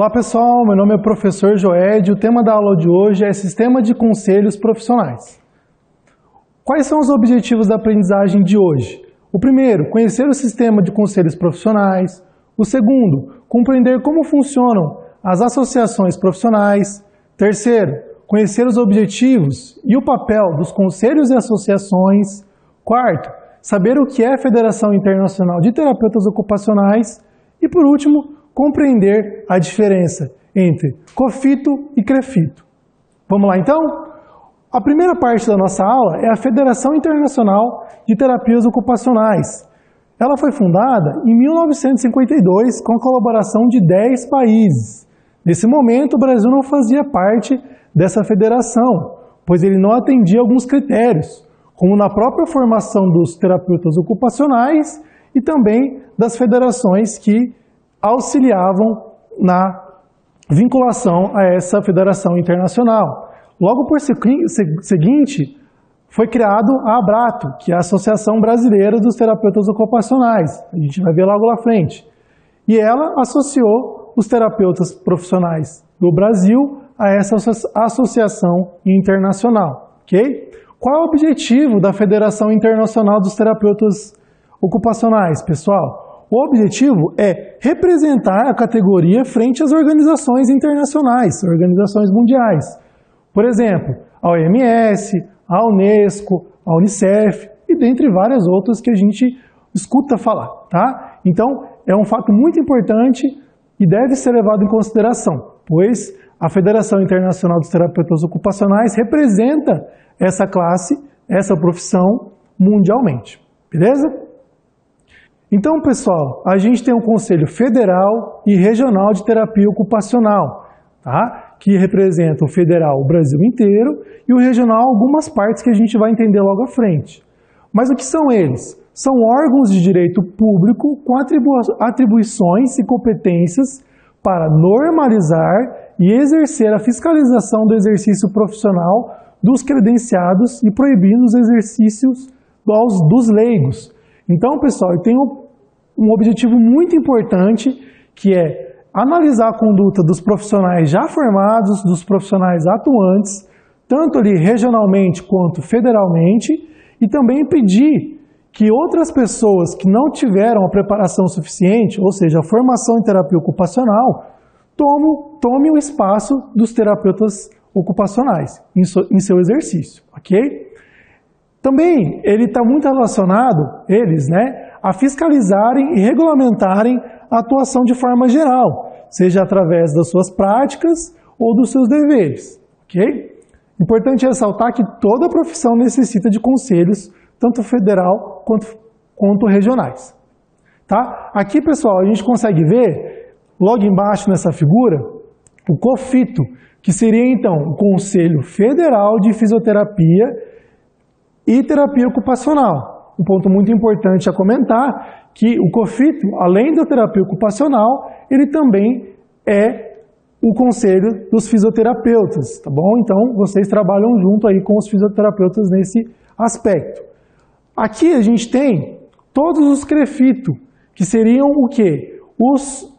Olá pessoal, meu nome é professor Joed e o tema da aula de hoje é Sistema de Conselhos Profissionais. Quais são os objetivos da aprendizagem de hoje? O primeiro, conhecer o sistema de conselhos profissionais. O segundo, compreender como funcionam as associações profissionais. Terceiro, conhecer os objetivos e o papel dos conselhos e associações. Quarto, saber o que é a Federação Internacional de Terapeutas Ocupacionais. E por último, compreender a diferença entre COFITO e CREFITO. Vamos lá então? A primeira parte da nossa aula é a Federação Internacional de Terapias Ocupacionais. Ela foi fundada em 1952 com a colaboração de 10 países. Nesse momento, o Brasil não fazia parte dessa federação, pois ele não atendia alguns critérios, como na própria formação dos terapeutas ocupacionais e também das federações que auxiliavam na vinculação a essa federação internacional. Logo por seguinte, foi criado a ABRATO, que é a Associação Brasileira dos Terapeutas Ocupacionais. A gente vai ver logo lá à frente. E ela associou os terapeutas profissionais do Brasil a essa associação internacional. Okay? Qual é o objetivo da Federação Internacional dos Terapeutas Ocupacionais, pessoal? O objetivo é representar a categoria frente às organizações internacionais, organizações mundiais. Por exemplo, a OMS, a Unesco, a Unicef e dentre várias outras que a gente escuta falar, tá? Então, é um fato muito importante e deve ser levado em consideração, pois a Federação Internacional dos Terapeutas Ocupacionais representa essa classe, essa profissão mundialmente, beleza? Então, pessoal, a gente tem um Conselho Federal e Regional de Terapia Ocupacional, tá? Que representa o federal, o Brasil inteiro, e o regional, algumas partes que a gente vai entender logo à frente. Mas o que são eles? São órgãos de direito público com atribuições e competências para normalizar e exercer a fiscalização do exercício profissional dos credenciados e proibindo os exercícios dos leigos. Então, pessoal, eu tenho um objetivo muito importante, que é analisar a conduta dos profissionais já formados, dos profissionais atuantes, tanto ali regionalmente quanto federalmente, e também impedir que outras pessoas que não tiveram a preparação suficiente, ou seja, a formação em terapia ocupacional, tomem o espaço dos terapeutas ocupacionais em seu exercício, ok? Também ele está muito relacionado, a fiscalizarem e regulamentarem a atuação de forma geral, seja através das suas práticas ou dos seus deveres, ok? Importante ressaltar que toda profissão necessita de conselhos, tanto federal quanto regionais, tá? Aqui, pessoal, a gente consegue ver, logo embaixo nessa figura, o COFITO, que seria então o Conselho Federal de Fisioterapia e Terapia Ocupacional. Um ponto muito importante a comentar que o COFITO, além da terapia ocupacional, ele também é o conselho dos fisioterapeutas, tá bom? Então, vocês trabalham junto aí com os fisioterapeutas nesse aspecto. Aqui a gente tem todos os CREFITO, que seriam o quê? Os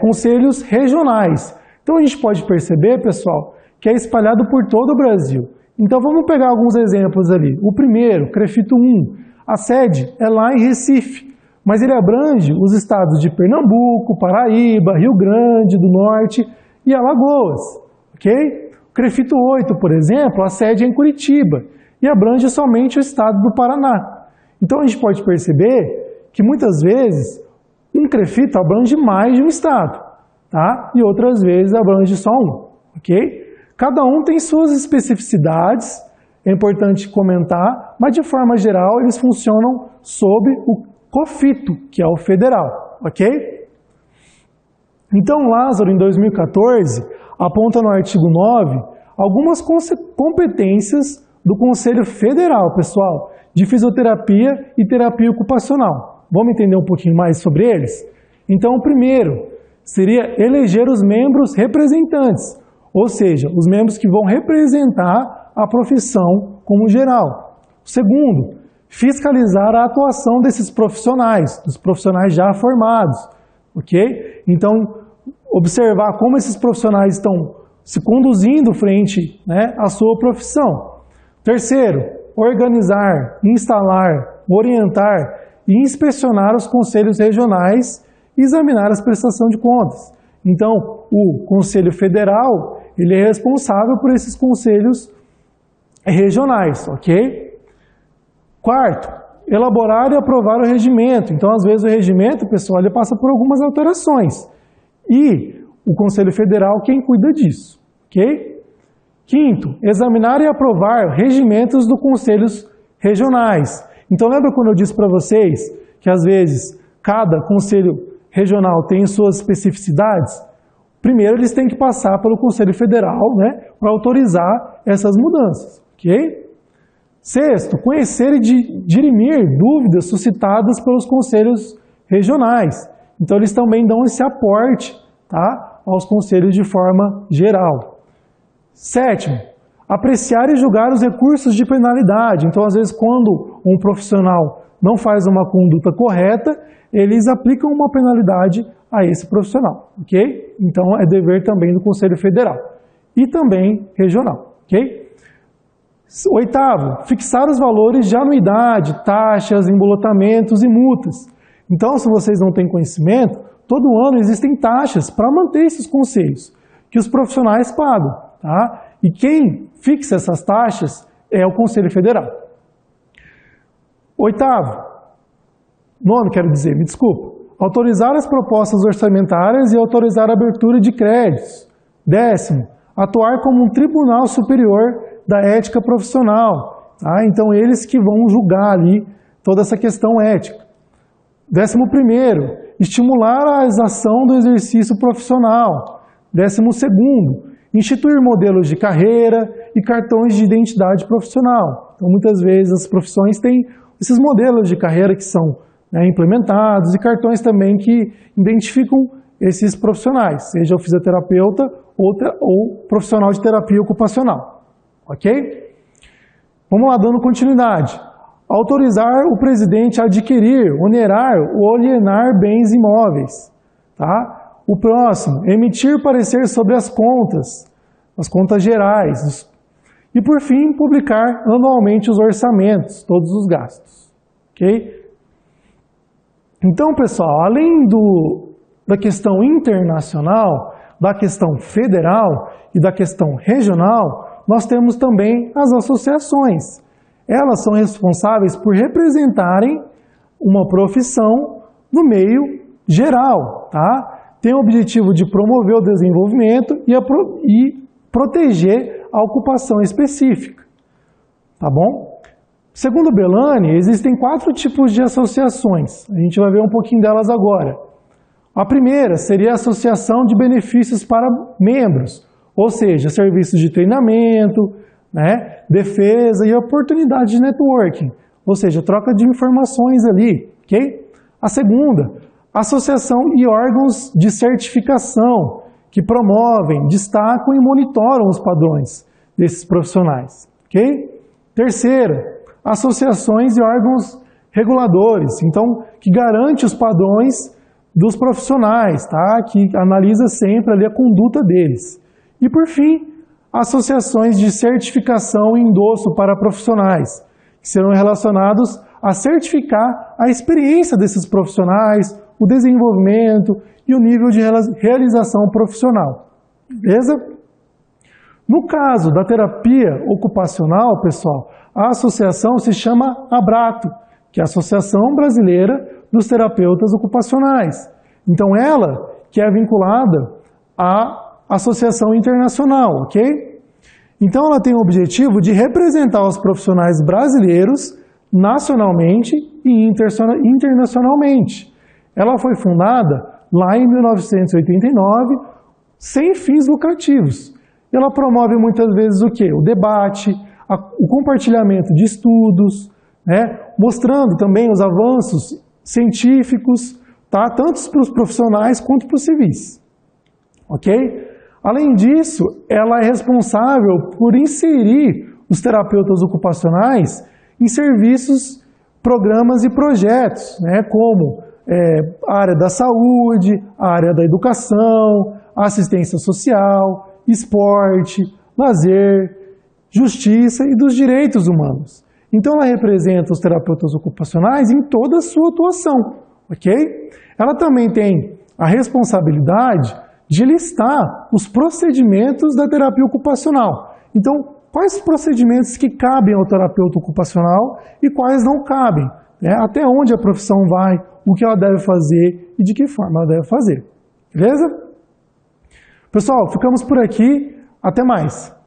conselhos regionais. Então, a gente pode perceber, pessoal, que é espalhado por todo o Brasil. Então vamos pegar alguns exemplos ali. O primeiro, CREFITO 1, a sede é lá em Recife, mas ele abrange os estados de Pernambuco, Paraíba, Rio Grande do Norte e Alagoas, ok? O CREFITO 8, por exemplo, a sede é em Curitiba e abrange somente o estado do Paraná. Então a gente pode perceber que muitas vezes um CREFITO abrange mais de um estado, tá? E outras vezes abrange só um, ok? Cada um tem suas especificidades, é importante comentar, mas de forma geral eles funcionam sob o COFITO, que é o federal, ok? Então, Lázaro, em 2014, aponta no artigo 9 algumas competências do Conselho Federal, pessoal, de Fisioterapia e Terapia Ocupacional. Vamos entender um pouquinho mais sobre eles? Então, o primeiro seria eleger os membros representantes, ou seja, os membros que vão representar a profissão como geral. O segundo, fiscalizar a atuação desses profissionais, dos profissionais já formados, ok? Então, observar como esses profissionais estão se conduzindo frente, né, à sua profissão. Terceiro, organizar, instalar, orientar e inspecionar os conselhos regionais e examinar as prestações de contas. Então, o Conselho Federal, ele é responsável por esses conselhos regionais, ok? Quarto, elaborar e aprovar o regimento. Então, às vezes o regimento, pessoal, ele passa por algumas alterações. E o Conselho Federal, quem cuida disso, ok? Quinto, examinar e aprovar regimentos dos conselhos regionais. Então, lembra quando eu disse para vocês que, às vezes, cada conselho regional tem suas especificidades? Primeiro, eles têm que passar pelo Conselho Federal, né, para autorizar essas mudanças, ok? Sexto, conhecer e dirimir dúvidas suscitadas pelos conselhos regionais. Então, eles também dão esse aporte, tá, aos conselhos de forma geral. Sétimo, apreciar e julgar os recursos de penalidade. Então, às vezes, quando um profissional não faz uma conduta correta, eles aplicam uma penalidade a esse profissional, ok? Então, é dever também do Conselho Federal e também regional, ok? Oitavo, fixar os valores de anuidade, taxas, embolotamentos e multas. Então, se vocês não têm conhecimento, todo ano existem taxas para manter esses conselhos, que os profissionais pagam, tá? E quem fixa essas taxas é o Conselho Federal. Nono, quero dizer, me desculpa. Autorizar as propostas orçamentárias e autorizar a abertura de créditos. Décimo, atuar como um tribunal superior da ética profissional. Tá? Então, eles que vão julgar ali toda essa questão ética. 11º, estimular a exação do exercício profissional. 12º, instituir modelos de carreira e cartões de identidade profissional. Então, muitas vezes as profissões têm esses modelos de carreira que são, né, implementados e cartões também que identificam esses profissionais, seja o fisioterapeuta ou profissional de terapia ocupacional. Ok? Vamos lá, dando continuidade. Autorizar o presidente a adquirir, onerar ou alienar bens imóveis. Tá? O próximo, emitir parecer sobre as contas gerais. E, por fim, publicar anualmente os orçamentos, todos os gastos. Ok? Então, pessoal, além da questão internacional, da questão federal e da questão regional, nós temos também as associações. Elas são responsáveis por representarem uma profissão no meio geral, tá? Tem o objetivo de promover o desenvolvimento e proteger a ocupação específica, tá bom? Segundo Belani, existem 4 tipos de associações. A gente vai ver um pouquinho delas agora. A primeira seria a associação de benefícios para membros, ou seja, serviços de treinamento, né, defesa e oportunidade de networking, ou seja, troca de informações ali, ok? A segunda, associação e órgãos de certificação que promovem, destacam e monitoram os padrões desses profissionais, ok? Terceira, associações e órgãos reguladores, então, que garante os padrões dos profissionais, tá? Que analisa sempre ali a conduta deles. E, por fim, associações de certificação e endosso para profissionais, que serão relacionados a certificar a experiência desses profissionais, o desenvolvimento e o nível de realização profissional. Beleza? No caso da terapia ocupacional, pessoal, a associação se chama ABRATO, que é a Associação Brasileira dos Terapeutas Ocupacionais. Então, ela que é vinculada à Associação Internacional, ok? Então, ela tem o objetivo de representar os profissionais brasileiros nacionalmente e internacionalmente. Ela foi fundada lá em 1989, sem fins lucrativos. Ela promove muitas vezes o quê? O debate, o compartilhamento de estudos, né? Mostrando também os avanços científicos, tá? Tanto para os profissionais quanto para os civis. Ok? Além disso, ela é responsável por inserir os terapeutas ocupacionais em serviços, programas e projetos, né? Como a área da saúde, a área da educação, assistência social, esporte, lazer, justiça e dos direitos humanos. Então ela representa os terapeutas ocupacionais em toda a sua atuação, ok? Ela também tem a responsabilidade de listar os procedimentos da terapia ocupacional. Então, quais procedimentos que cabem ao terapeuta ocupacional e quais não cabem, né? Até onde a profissão vai, o que ela deve fazer e de que forma ela deve fazer. Beleza? Pessoal, ficamos por aqui. Até mais!